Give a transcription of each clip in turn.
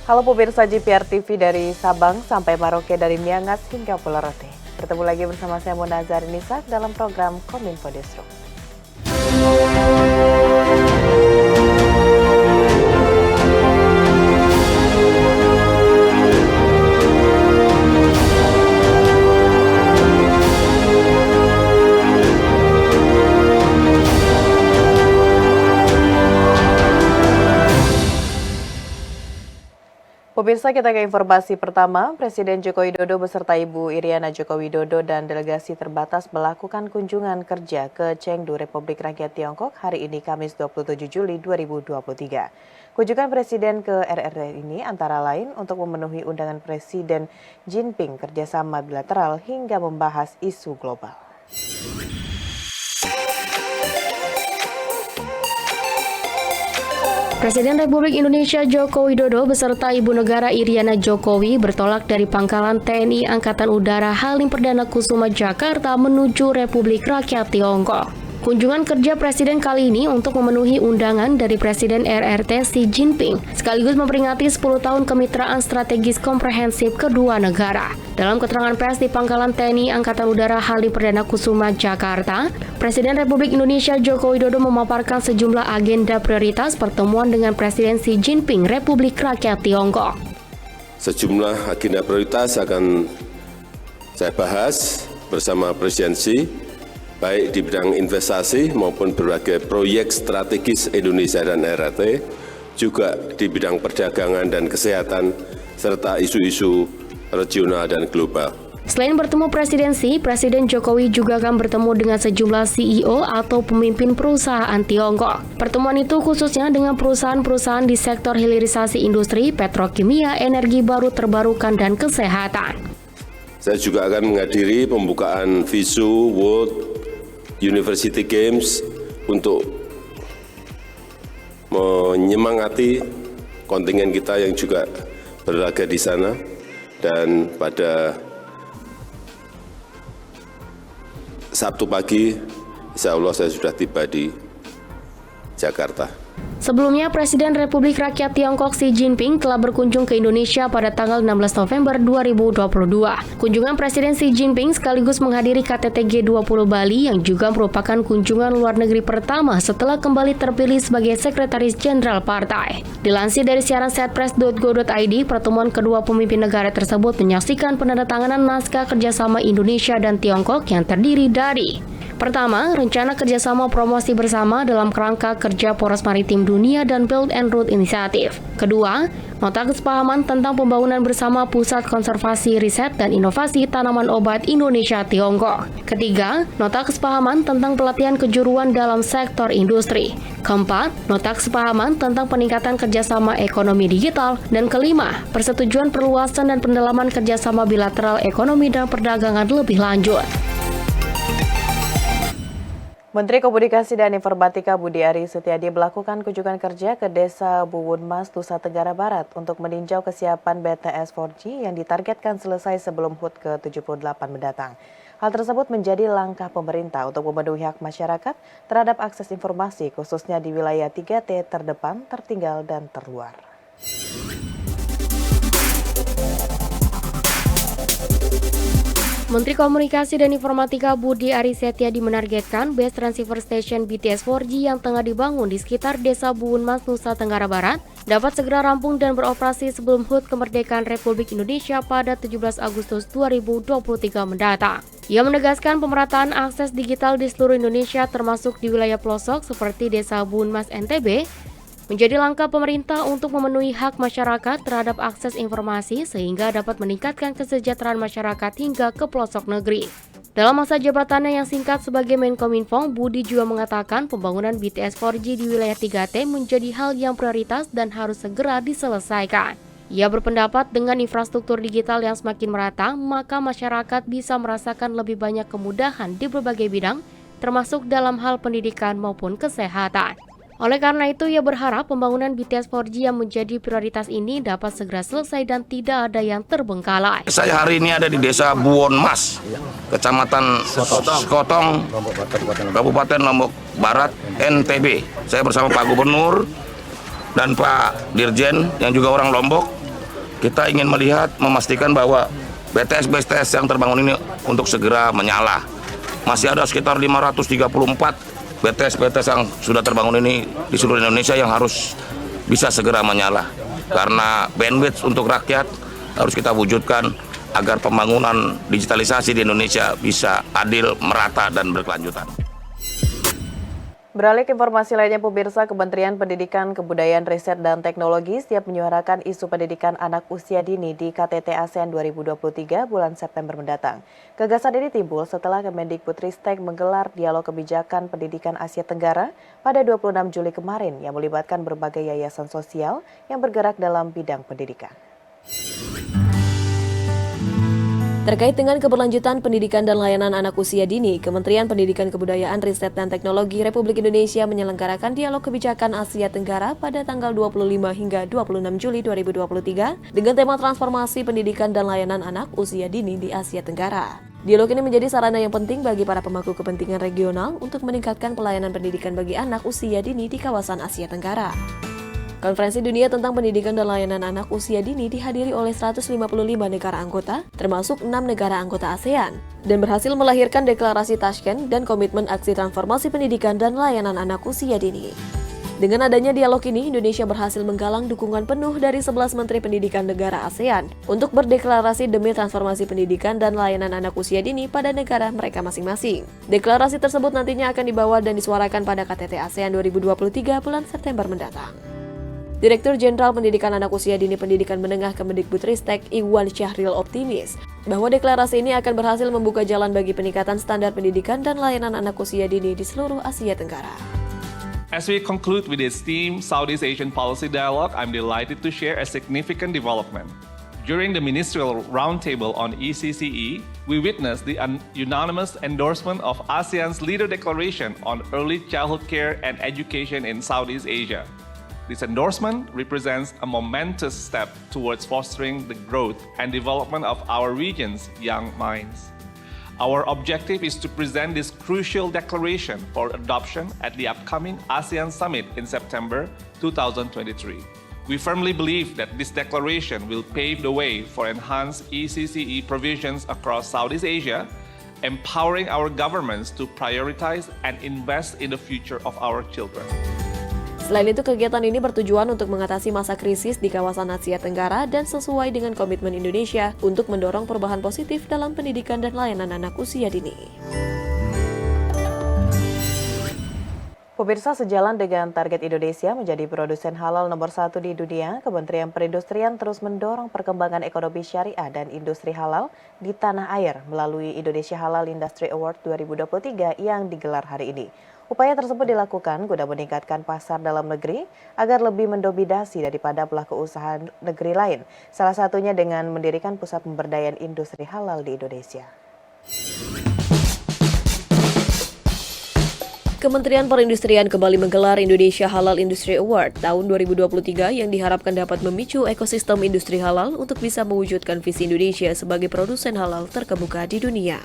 Halo pemirsa GPR TV dari Sabang sampai Merauke, dari Miangas hingga Pulau Rote. Bertemu lagi bersama saya Mona Zarinisa dalam program Kominfo Distro. Pemirsa, kita ke informasi pertama. Presiden Joko Widodo beserta Ibu Iriana Joko Widodo dan delegasi terbatas melakukan kunjungan kerja ke Chengdu, Republik Rakyat Tiongkok hari ini Kamis 27 Juli 2023. Kunjungan Presiden ke RRT ini antara lain untuk memenuhi undangan Presiden Jinping kerjasama bilateral hingga membahas isu global. Presiden Republik Indonesia Joko Widodo beserta Ibu Negara Iriana Jokowi bertolak dari Pangkalan TNI Angkatan Udara Halim Perdana Kusuma Jakarta menuju Republik Rakyat Tiongkok. Kunjungan kerja Presiden kali ini untuk memenuhi undangan dari Presiden RRT Xi Jinping, sekaligus memperingati 10 tahun kemitraan strategis komprehensif kedua negara. Dalam keterangan pers di Pangkalan TNI Angkatan Udara Halim Perdana Kusuma Jakarta, Presiden Republik Indonesia Joko Widodo memaparkan sejumlah agenda prioritas pertemuan dengan Presiden Xi Jinping Republik Rakyat Tiongkok. Sejumlah agenda prioritas akan saya bahas bersama Presiden Xi, baik di bidang investasi maupun berbagai proyek strategis Indonesia dan RRT, juga di bidang perdagangan dan kesehatan, serta isu-isu regional dan global. Selain bertemu Presiden Xi, Presiden Jokowi juga akan bertemu dengan sejumlah CEO atau pemimpin perusahaan Tiongkok. Pertemuan itu khususnya dengan perusahaan-perusahaan di sektor hilirisasi industri, petrokimia, energi baru terbarukan, dan kesehatan. Saya juga akan menghadiri pembukaan Visu World University Games untuk menyemangati kontingen kita yang juga berlaga di sana, dan pada Sabtu pagi insya Allah saya sudah tiba di Jakarta. Sebelumnya, Presiden Republik Rakyat Tiongkok Xi Jinping telah berkunjung ke Indonesia pada tanggal 16 November 2022. Kunjungan Presiden Xi Jinping sekaligus menghadiri KTT G20 Bali yang juga merupakan kunjungan luar negeri pertama setelah kembali terpilih sebagai Sekretaris Jenderal Partai. Dilansir dari siaran setpress.go.id, pertemuan kedua pemimpin negara tersebut menyaksikan penandatanganan naskah kerjasama Indonesia dan Tiongkok yang terdiri dari: pertama, rencana kerjasama promosi bersama dalam kerangka kerja Poros Maritim Dunia dan Belt and Road Initiative. Kedua, nota kesepahaman tentang pembangunan bersama Pusat Konservasi Riset dan Inovasi Tanaman Obat Indonesia Tiongkok. Ketiga, nota kesepahaman tentang pelatihan kejuruan dalam sektor industri. Keempat, nota kesepahaman tentang peningkatan kerjasama ekonomi digital. Dan kelima, persetujuan perluasan dan pendalaman kerjasama bilateral ekonomi dan perdagangan lebih lanjut. Menteri Komunikasi dan Informatika Budi Ari Setiadi melakukan kunjungan kerja ke Desa Buwun Mas, Nusa Tenggara Barat untuk meninjau kesiapan BTS 4G yang ditargetkan selesai sebelum HUT ke-78 mendatang. Hal tersebut menjadi langkah pemerintah untuk memenuhi hak masyarakat terhadap akses informasi, khususnya di wilayah 3T terdepan, tertinggal, dan terluar. Menteri Komunikasi dan Informatika Budi Ari Setiadi menargetkan base transceiver station BTS 4G yang tengah dibangun di sekitar Desa Buwun Mas, Nusa Tenggara Barat dapat segera rampung dan beroperasi sebelum HUT kemerdekaan Republik Indonesia pada 17 Agustus 2023 mendatang. Ia menegaskan pemerataan akses digital di seluruh Indonesia termasuk di wilayah pelosok seperti Desa Buwun Mas NTB menjadi langkah pemerintah untuk memenuhi hak masyarakat terhadap akses informasi sehingga dapat meningkatkan kesejahteraan masyarakat hingga ke pelosok negeri. Dalam masa jabatannya yang singkat sebagai Menkominfo, Budi juga mengatakan pembangunan BTS 4G di wilayah 3T menjadi hal yang prioritas dan harus segera diselesaikan. Ia berpendapat dengan infrastruktur digital yang semakin merata, maka masyarakat bisa merasakan lebih banyak kemudahan di berbagai bidang, termasuk dalam hal pendidikan maupun kesehatan. Oleh karena itu, ia berharap pembangunan BTS 4G yang menjadi prioritas ini dapat segera selesai dan tidak ada yang terbengkalai. Saya hari ini ada di Desa Buwun Mas, Kecamatan Sekotong, Kabupaten Lombok Barat, NTB. Saya bersama Pak Gubernur dan Pak Dirjen yang juga orang Lombok kita ingin memastikan bahwa BTS yang terbangun ini untuk segera menyala. Masih ada sekitar 534 BTS yang sudah terbangun ini di seluruh Indonesia yang harus bisa segera menyala. Karena bandwidth untuk rakyat harus kita wujudkan agar pembangunan digitalisasi di Indonesia bisa adil, merata, dan berkelanjutan. Beralih ke informasi lainnya, pemirsa, Kementerian Pendidikan, Kebudayaan, Riset, dan Teknologi siap menyuarakan isu pendidikan anak usia dini di KTT ASEAN 2023 bulan September mendatang. Gagasan ini timbul setelah Kemendikbudristek menggelar dialog kebijakan pendidikan Asia Tenggara pada 26 Juli kemarin yang melibatkan berbagai yayasan sosial yang bergerak dalam bidang pendidikan. Terkait dengan keberlanjutan pendidikan dan layanan anak usia dini, Kementerian Pendidikan Kebudayaan, Riset, dan Teknologi Republik Indonesia menyelenggarakan dialog kebijakan Asia Tenggara pada tanggal 25 hingga 26 Juli 2023 dengan tema transformasi pendidikan dan layanan anak usia dini di Asia Tenggara. Dialog ini menjadi sarana yang penting bagi para pemangku kepentingan regional untuk meningkatkan pelayanan pendidikan bagi anak usia dini di kawasan Asia Tenggara. Konferensi Dunia tentang Pendidikan dan Layanan Anak Usia Dini dihadiri oleh 155 negara anggota, termasuk 6 negara anggota ASEAN, dan berhasil melahirkan deklarasi Tashkent dan komitmen aksi transformasi pendidikan dan layanan anak usia dini. Dengan adanya dialog ini, Indonesia berhasil menggalang dukungan penuh dari 11 Menteri Pendidikan negara ASEAN untuk berdeklarasi demi transformasi pendidikan dan layanan anak usia dini pada negara mereka masing-masing. Deklarasi tersebut nantinya akan dibawa dan disuarakan pada KTT ASEAN 2023 bulan September mendatang. Direktur Jenderal Pendidikan Anak Usia Dini Pendidikan Menengah Kemendikbudristek Iwan Syahril optimis bahwa deklarasi ini akan berhasil membuka jalan bagi peningkatan standar pendidikan dan layanan anak usia dini di seluruh Asia Tenggara. As we conclude with this theme, Southeast Asian Policy Dialogue, I'm delighted to share a significant development. During the ministerial roundtable on ECCE, we witnessed the unanimous endorsement of ASEAN's Leader Declaration on Early Childhood Care and Education in Southeast Asia. This endorsement represents a momentous step towards fostering the growth and development of our region's young minds. Our objective is to present this crucial declaration for adoption at the upcoming ASEAN Summit in September 2023. We firmly believe that this declaration will pave the way for enhanced ECCE provisions across Southeast Asia, empowering our governments to prioritize and invest in the future of our children. Selain itu, kegiatan ini bertujuan untuk mengatasi masa krisis di kawasan Asia Tenggara dan sesuai dengan komitmen Indonesia untuk mendorong perubahan positif dalam pendidikan dan layanan anak usia dini. Pemirsa, sejalan dengan target Indonesia menjadi produsen halal nomor 1 di dunia, Kementerian Perindustrian terus mendorong perkembangan ekonomi syariah dan industri halal di tanah air melalui Indonesia Halal Industry Award 2023 yang digelar hari ini. Upaya tersebut dilakukan guna meningkatkan pasar dalam negeri agar lebih mendominasi daripada pelaku usaha negeri lain, salah satunya dengan mendirikan pusat pemberdayaan industri halal di Indonesia. Kementerian Perindustrian kembali menggelar Indonesia Halal Industry Award tahun 2023 yang diharapkan dapat memicu ekosistem industri halal untuk bisa mewujudkan visi Indonesia sebagai produsen halal terkemuka di dunia.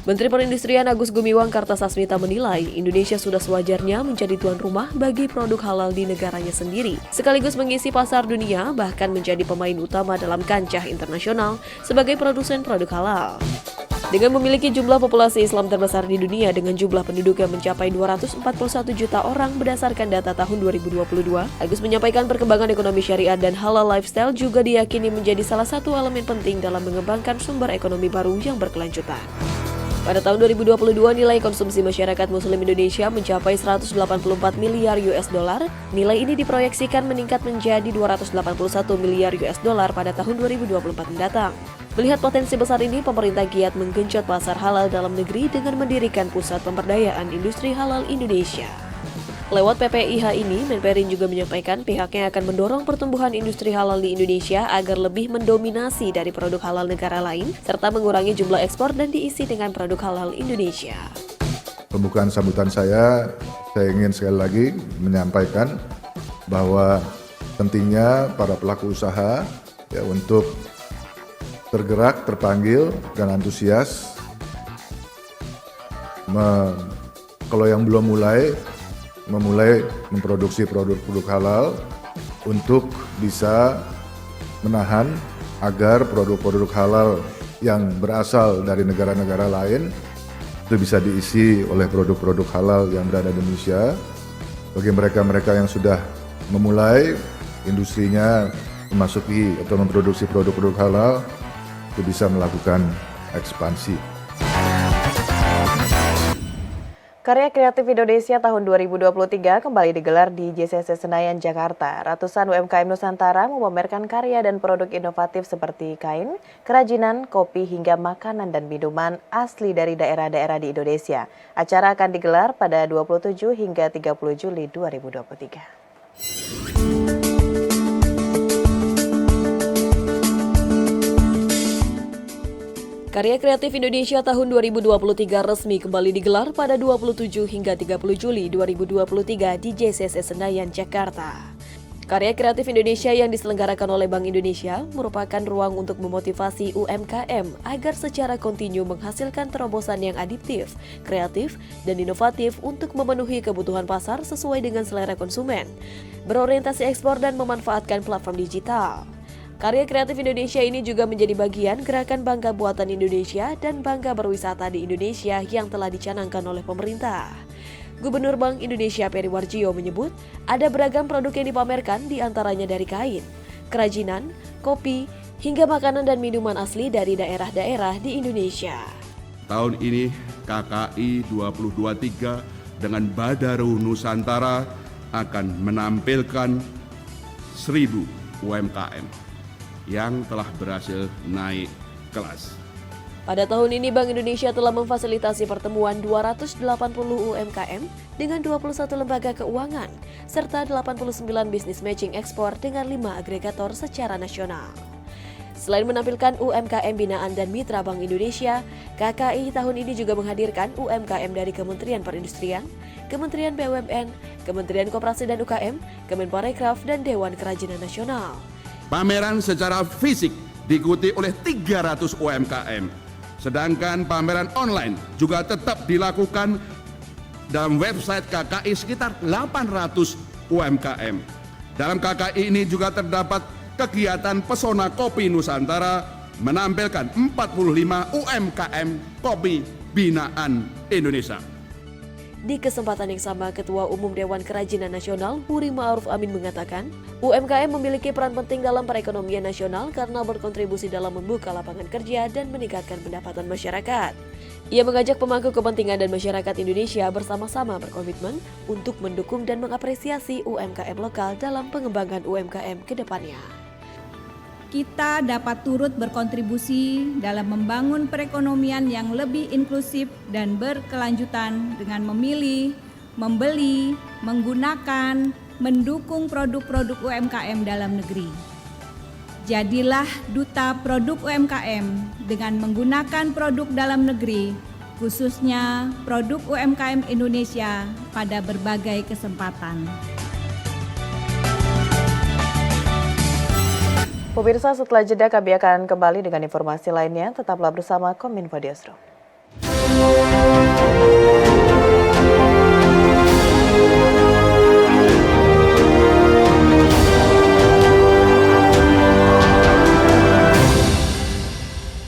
Menteri Perindustrian Agus Gumiwang Kartasasmita menilai Indonesia sudah sewajarnya menjadi tuan rumah bagi produk halal di negaranya sendiri, sekaligus mengisi pasar dunia bahkan menjadi pemain utama dalam kancah internasional sebagai produsen produk halal. Dengan memiliki jumlah populasi Islam terbesar di dunia dengan jumlah penduduk yang mencapai 241 juta orang berdasarkan data tahun 2022, Agus menyampaikan perkembangan ekonomi syariah dan halal lifestyle juga diyakini menjadi salah satu elemen penting dalam mengembangkan sumber ekonomi baru yang berkelanjutan. Pada tahun 2022, nilai konsumsi masyarakat Muslim Indonesia mencapai 184 miliar US dollar. Nilai ini diproyeksikan meningkat menjadi 281 miliar US dollar pada tahun 2024 mendatang. Melihat potensi besar ini, pemerintah giat menggenjot pasar halal dalam negeri dengan mendirikan Pusat Pemberdayaan Industri Halal Indonesia. Lewat PPIH ini, Menperin juga menyampaikan pihaknya akan mendorong pertumbuhan industri halal di Indonesia agar lebih mendominasi dari produk halal negara lain, serta mengurangi jumlah ekspor dan diisi dengan produk halal Indonesia. Pembukaan sambutan saya ingin sekali lagi menyampaikan bahwa pentingnya para pelaku usaha ya, untuk tergerak, terpanggil, dan antusias. Kalau yang belum memulai memproduksi produk-produk halal untuk bisa menahan agar produk-produk halal yang berasal dari negara-negara lain itu bisa diisi oleh produk-produk halal yang berada di Indonesia. Bagi mereka-mereka yang sudah memulai industrinya memasuki atau memproduksi produk-produk halal, itu bisa melakukan ekspansi. Karya Kreatif Indonesia tahun 2023 kembali digelar di JCC Senayan, Jakarta. Ratusan UMKM Nusantara memamerkan karya dan produk inovatif seperti kain, kerajinan, kopi, hingga makanan dan minuman asli dari daerah-daerah di Indonesia. Acara akan digelar pada 27 hingga 30 Juli 2023. Karya Kreatif Indonesia tahun 2023 resmi kembali digelar pada 27 hingga 30 Juli 2023 di JCC Senayan, Jakarta. Karya Kreatif Indonesia yang diselenggarakan oleh Bank Indonesia merupakan ruang untuk memotivasi UMKM agar secara kontinu menghasilkan terobosan yang adiktif, kreatif, dan inovatif untuk memenuhi kebutuhan pasar sesuai dengan selera konsumen, berorientasi ekspor dan memanfaatkan platform digital. Karya Kreatif Indonesia ini juga menjadi bagian gerakan Bangga Buatan Indonesia dan Bangga Berwisata di Indonesia yang telah dicanangkan oleh pemerintah. Gubernur Bank Indonesia Peri Warjio menyebut ada beragam produk yang dipamerkan diantaranya dari kain, kerajinan, kopi, hingga makanan dan minuman asli dari daerah-daerah di Indonesia. Tahun ini KKI 2023 dengan Badaru Nusantara akan menampilkan 1.000 UMKM yang telah berhasil naik kelas. Pada tahun ini Bank Indonesia telah memfasilitasi pertemuan 280 UMKM dengan 21 lembaga keuangan serta 89 bisnis matching ekspor dengan 5 agregator secara nasional. Selain menampilkan UMKM binaan dan mitra Bank Indonesia, KKI tahun ini juga menghadirkan UMKM dari Kementerian Perindustrian, Kementerian BUMN, Kementerian Koperasi dan UKM, Kemenparekraf, dan Dewan Kerajinan Nasional. Pameran secara fisik diikuti oleh 300 UMKM, sedangkan pameran online juga tetap dilakukan dalam website KKI sekitar 800 UMKM. Dalam KKI ini juga terdapat kegiatan Pesona Kopi Nusantara menampilkan 45 UMKM kopi binaan Indonesia. Di kesempatan yang sama, Ketua Umum Dewan Kerajinan Nasional, Huri Ma'ruf Amin mengatakan, UMKM memiliki peran penting dalam perekonomian nasional karena berkontribusi dalam membuka lapangan kerja dan meningkatkan pendapatan masyarakat. Ia mengajak pemangku kepentingan dan masyarakat Indonesia bersama-sama berkomitmen untuk mendukung dan mengapresiasi UMKM lokal dalam pengembangan UMKM ke depannya. Kita dapat turut berkontribusi dalam membangun perekonomian yang lebih inklusif dan berkelanjutan dengan memilih, membeli, menggunakan, mendukung produk-produk UMKM dalam negeri. Jadilah duta produk UMKM dengan menggunakan produk dalam negeri, khususnya produk UMKM Indonesia pada berbagai kesempatan. Pemirsa, setelah jeda kami akan kembali dengan informasi lainnya. Tetaplah bersama Kominfo Diasro.